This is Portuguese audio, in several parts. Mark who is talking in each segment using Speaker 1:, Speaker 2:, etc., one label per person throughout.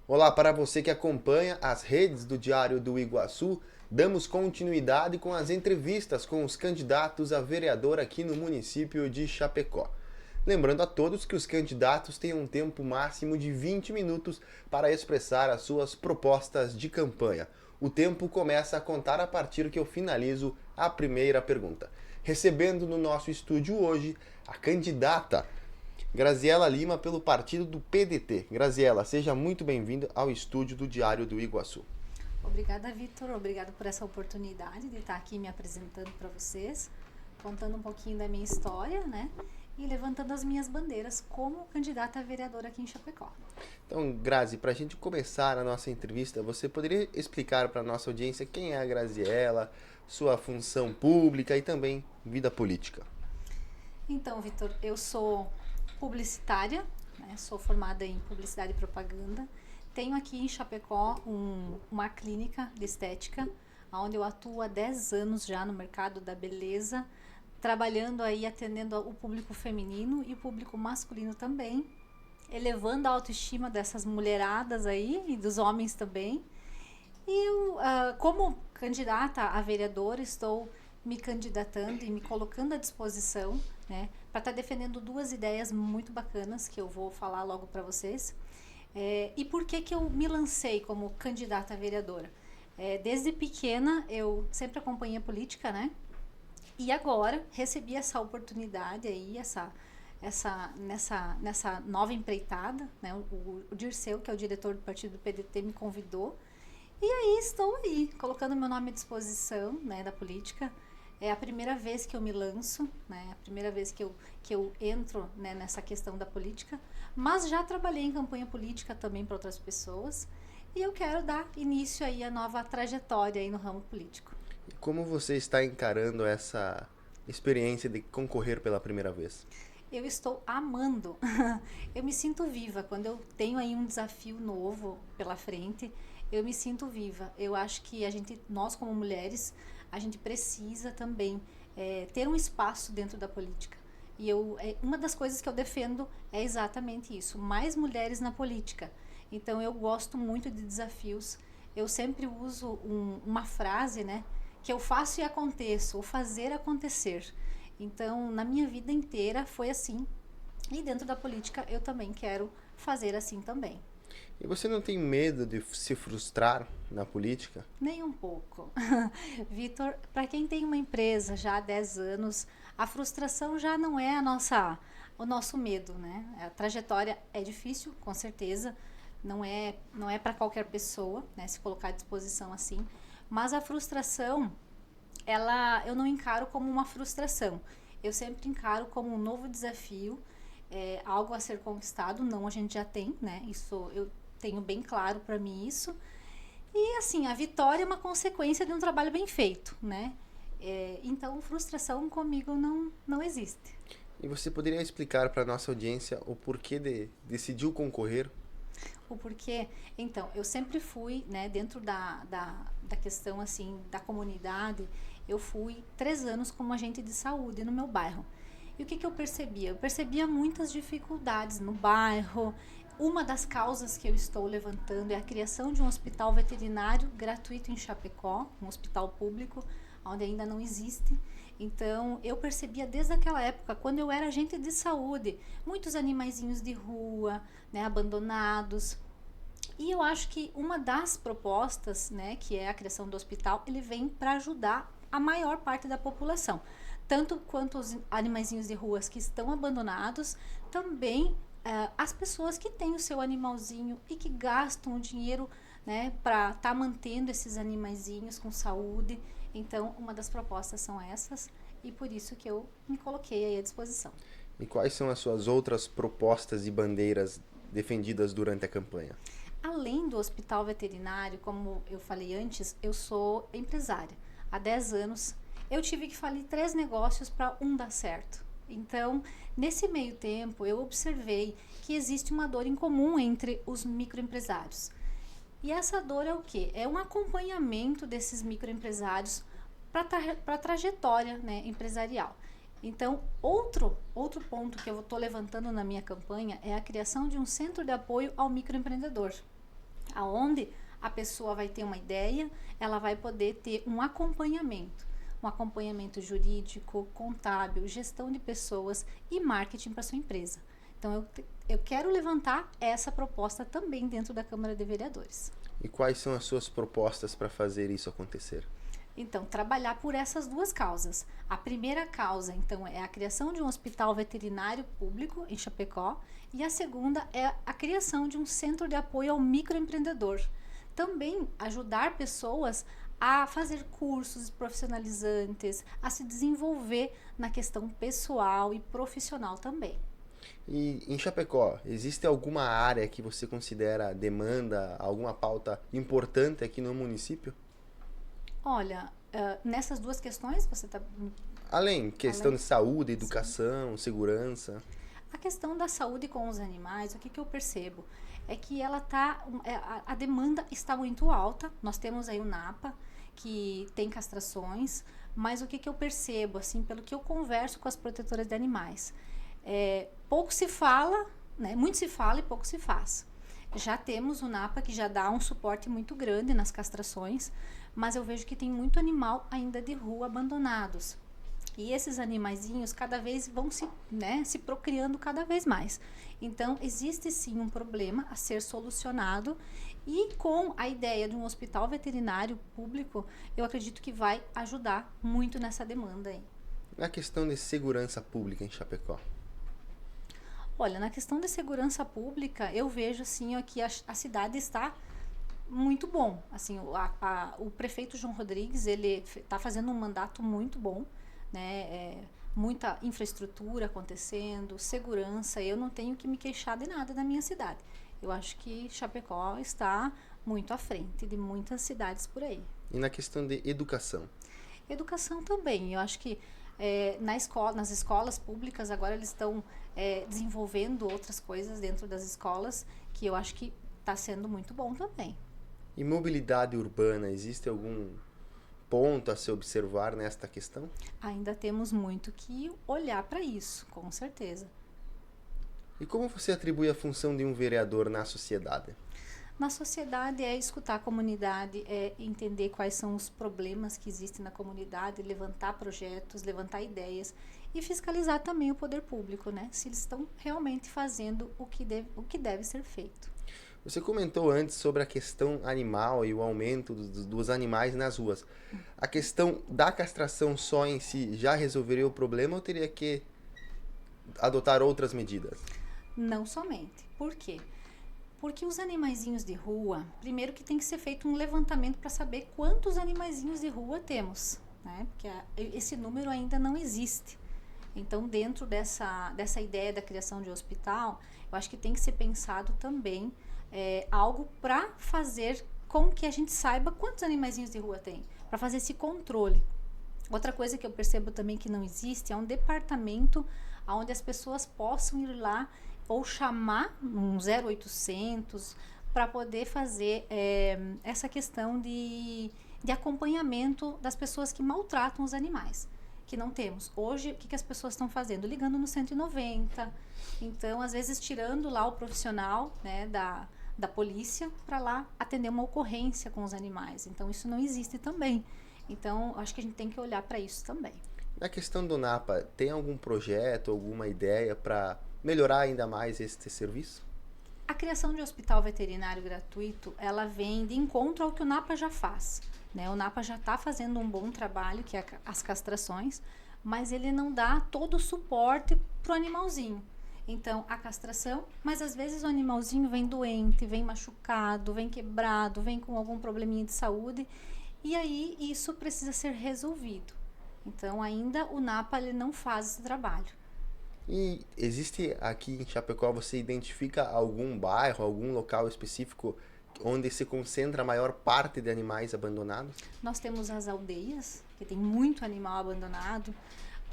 Speaker 1: Olá para você que acompanha as redes do Diário do Iguaçu. Damos continuidade com as entrevistas com os candidatos a vereador aqui no município de Chapecó. Lembrando a todos que os candidatos têm um tempo máximo de 20 minutos para expressar as suas propostas de campanha. O tempo começa a contar a partir que eu finalizo a primeira pergunta. Recebendo no nosso estúdio hoje a candidata Graziela Lima, pelo partido do PDT. Graziela, seja muito bem-vinda ao estúdio do Diário do Iguaçu.
Speaker 2: Obrigada, Vitor. Obrigado por essa oportunidade de estar aqui me apresentando para vocês, contando um pouquinho da minha história, né? E levantando as minhas bandeiras como candidata a vereadora aqui em Chapecó.
Speaker 1: Então, Grazi, para a gente começar a nossa entrevista, você poderia explicar para a nossa audiência quem é a Graziela, sua função pública e também vida política?
Speaker 2: Então, Vitor, eu sou publicitária, né? Sou formada em publicidade e propaganda. Tenho aqui em Chapecó uma clínica de estética, onde eu atuo há 10 anos já no mercado da beleza, trabalhando aí, atendendo o público feminino e o público masculino também, elevando a autoestima dessas mulheradas aí e dos homens também. E eu, como candidata a vereadora, estou me candidatando e me colocando à disposição, né, para estar defendendo duas ideias muito bacanas que eu vou falar logo para vocês. E por que eu me lancei como candidata a vereadora? Desde pequena eu sempre acompanhei a política, né? E agora recebi essa oportunidade aí, nessa nova empreitada, né? O Dirceu, que é o diretor do partido do PDT, me convidou. E aí estou aí, colocando meu nome à disposição, né, da política. É a primeira vez que eu me lanço, né, a primeira vez que eu entro, né, nessa questão da política, mas já trabalhei em campanha política também para outras pessoas e eu quero dar início aí à nova trajetória aí no ramo político.
Speaker 1: E como você está encarando essa experiência de concorrer pela primeira vez?
Speaker 2: Eu estou amando. Eu me sinto viva quando eu tenho aí um desafio novo pela frente. Eu me sinto viva. Eu acho que nós como mulheres, a gente precisa também ter um espaço dentro da política. E uma das coisas que eu defendo é exatamente isso: mais mulheres na política. Então eu gosto muito de desafios. Eu sempre uso uma frase, né? Que eu faço e aconteço, o fazer acontecer. Então, na minha vida inteira foi assim. E dentro da política eu também quero fazer assim também.
Speaker 1: E você não tem medo de se frustrar na política?
Speaker 2: Nem um pouco. Vitor, para quem tem uma empresa já há 10 anos, a frustração já não é o nosso medo, né? A trajetória é difícil, com certeza. Não é para qualquer pessoa, né, se colocar à disposição assim. Mas a frustração, eu não encaro como uma frustração. Eu sempre encaro como um novo desafio, algo a ser conquistado. Não, a gente já tem, né? Isso eu tenho bem claro para mim isso. E assim, a vitória é uma consequência de um trabalho bem feito, né? Então, frustração comigo não existe.
Speaker 1: E você poderia explicar para a nossa audiência o porquê de decidiu concorrer?
Speaker 2: O porquê? Então, eu sempre fui, né, dentro da questão, assim, da comunidade, eu fui 3 anos como agente de saúde no meu bairro. E o que eu percebia? Eu percebia muitas dificuldades no bairro. Uma das causas que eu estou levantando é a criação de um hospital veterinário gratuito em Chapecó, um hospital público, onde ainda não existe. Então, eu percebia desde aquela época, quando eu era agente de saúde, muitos animaizinhos de rua, né, abandonados. E eu acho que uma das propostas, né, que é a criação do hospital, ele vem para ajudar a maior parte da população. Tanto quanto os animaizinhos de ruas que estão abandonados, também as pessoas que têm o seu animalzinho e que gastam o dinheiro, né, para estar mantendo esses animaizinhos com saúde. Então, uma das propostas são essas e por isso que eu me coloquei aí à disposição.
Speaker 1: E quais são as suas outras propostas e bandeiras defendidas durante a campanha?
Speaker 2: Além do hospital veterinário, como eu falei antes, eu sou empresária. Há 10 anos eu tive que falir 3 negócios para um dar certo. Então, nesse meio tempo, eu observei que existe uma dor em comum entre os microempresários. E essa dor é o quê? É um acompanhamento desses microempresários para a trajetória, né, empresarial. Então, outro ponto que eu estou levantando na minha campanha é a criação de um centro de apoio ao microempreendedor. aonde a pessoa vai ter uma ideia, ela vai poder ter um acompanhamento jurídico, contábil, gestão de pessoas e marketing para sua empresa. Então, eu quero levantar essa proposta também dentro da Câmara de Vereadores.
Speaker 1: E quais são as suas propostas para fazer isso acontecer?
Speaker 2: Então, trabalhar por essas duas causas. A primeira causa, então, é a criação de um hospital veterinário público em Chapecó, e a segunda é a criação de um centro de apoio ao microempreendedor. Também ajudar pessoas a fazer cursos profissionalizantes, a se desenvolver na questão pessoal e profissional também.
Speaker 1: E em Chapecó, existe alguma área que você considera demanda, alguma pauta importante aqui no município?
Speaker 2: Olha, nessas duas questões você está...
Speaker 1: Além, questão de saúde, educação, segurança.
Speaker 2: A questão da saúde com os animais, o que eu percebo? É que a demanda está muito alta. Nós temos aí o NAPA, que tem castrações, mas o que eu percebo, assim, pelo que eu converso com as protetoras de animais, pouco se fala, né? Muito se fala e pouco se faz. Já temos o NAPA, que já dá um suporte muito grande nas castrações, mas eu vejo que tem muito animal ainda de rua abandonados. E esses animaizinhos cada vez vão se procriando cada vez mais. Então, existe sim um problema a ser solucionado, e com a ideia de um hospital veterinário público, eu acredito que vai ajudar muito nessa demanda aí.
Speaker 1: Na questão de segurança pública em Chapecó.
Speaker 2: Olha, na questão de segurança pública, eu vejo assim que a cidade está muito bom. Assim, o prefeito João Rodrigues, ele está fazendo um mandato muito bom, né? Muita infraestrutura acontecendo, segurança. Eu não tenho que me queixar de nada da minha cidade. Eu acho que Chapecó está muito à frente de muitas cidades por aí.
Speaker 1: E na questão de educação?
Speaker 2: Educação também. Eu acho que nas escolas públicas agora eles estão desenvolvendo outras coisas dentro das escolas, que eu acho que está sendo muito bom também.
Speaker 1: E mobilidade urbana, existe algum ponto a se observar nesta questão?
Speaker 2: Ainda temos muito que olhar para isso, com certeza.
Speaker 1: E como você atribui a função de um vereador na sociedade?
Speaker 2: Na sociedade é escutar a comunidade, é entender quais são os problemas que existem na comunidade, levantar projetos, levantar ideias e fiscalizar também o poder público, né? Se eles estão realmente fazendo o que deve ser feito.
Speaker 1: Você comentou antes sobre a questão animal e o aumento dos animais nas ruas. A questão da castração só em si já resolveria o problema ou teria que adotar outras medidas?
Speaker 2: Não somente. Por quê? Porque os animaizinhos de rua, primeiro que tem que ser feito um levantamento para saber quantos animaizinhos de rua temos, né? Porque esse número ainda não existe. Então, dentro dessa ideia da criação de hospital, eu acho que tem que ser pensado também algo para fazer com que a gente saiba quantos animaizinhos de rua tem, para fazer esse controle. Outra coisa que eu percebo também que não existe é um departamento onde as pessoas possam ir lá ou chamar um 0800 para poder fazer essa questão de acompanhamento das pessoas que maltratam os animais, que não temos. Hoje, o que as pessoas estão fazendo? Ligando no 190, então, às vezes, tirando lá o profissional, né, da polícia para lá atender uma ocorrência com os animais. Então, isso não existe também. Então, acho que a gente tem que olhar para isso também.
Speaker 1: Na questão do NAPA, tem algum projeto, alguma ideia para melhorar ainda mais este serviço?
Speaker 2: A criação de hospital veterinário gratuito, ela vem de encontro ao que o NAPA já faz, né? O NAPA já está fazendo um bom trabalho, que é as castrações, mas ele não dá todo o suporte para o animalzinho. Então, a castração, mas às vezes o animalzinho vem doente, vem machucado, vem quebrado, vem com algum probleminha de saúde, e aí isso precisa ser resolvido. Então, ainda o NAPA ele não faz esse trabalho.
Speaker 1: E existe aqui em Chapecó, você identifica algum bairro, algum local específico onde se concentra a maior parte de animais abandonados?
Speaker 2: Nós temos as aldeias, que tem muito animal abandonado,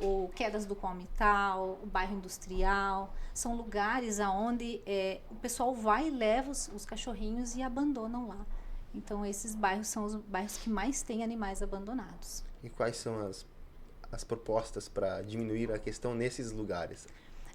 Speaker 2: o Quedas do Palmital, o bairro industrial, são lugares onde o pessoal vai e leva os cachorrinhos e abandonam lá. Então, esses bairros são os bairros que mais têm animais abandonados.
Speaker 1: E quais são as propostas para diminuir a questão nesses lugares?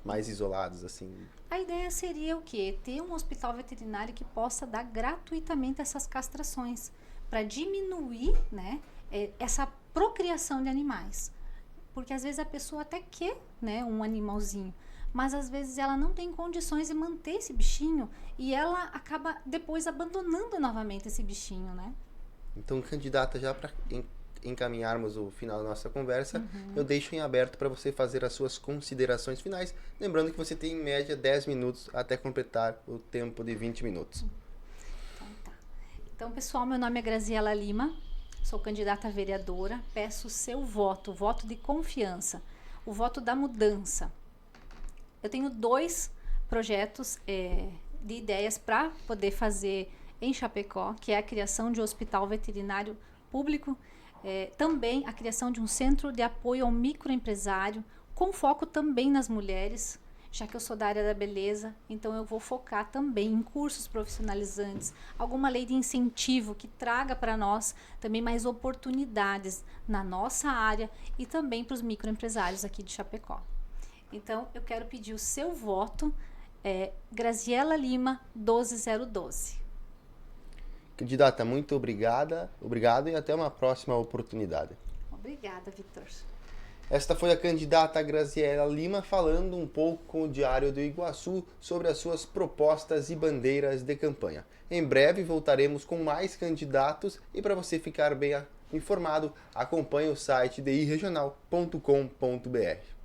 Speaker 1: mais isolados, assim?
Speaker 2: A ideia seria o quê? Ter um hospital veterinário que possa dar gratuitamente essas castrações, para diminuir, né, essa procriação de animais. Porque às vezes a pessoa até quer, né, um animalzinho, mas às vezes ela não tem condições de manter esse bichinho e ela acaba depois abandonando novamente esse bichinho, né?
Speaker 1: Então, candidata, já para encaminharmos o final da nossa conversa, eu deixo em aberto para você fazer as suas considerações finais, lembrando que você tem em média 10 minutos até completar o tempo de 20 minutos.
Speaker 2: Então tá. Então, pessoal, meu nome é Graziela Lima, sou candidata a vereadora, peço o seu voto, voto de confiança, o voto da mudança. Eu tenho 2 projetos de ideias para poder fazer em Chapecó, que é a criação de um hospital veterinário público, também a criação de um centro de apoio ao microempresário, com foco também nas mulheres, já que eu sou da área da beleza, então eu vou focar também em cursos profissionalizantes, alguma lei de incentivo que traga para nós também mais oportunidades na nossa área e também para os microempresários aqui de Chapecó. Então, eu quero pedir o seu voto, Graziela Lima, 12012.
Speaker 1: Candidata, muito obrigado e até uma próxima oportunidade.
Speaker 2: Obrigada, Vitor.
Speaker 1: Esta foi a candidata Graziela Lima falando um pouco com o Diário do Iguaçu sobre as suas propostas e bandeiras de campanha. Em breve voltaremos com mais candidatos e para você ficar bem informado, acompanhe o site diregional.com.br.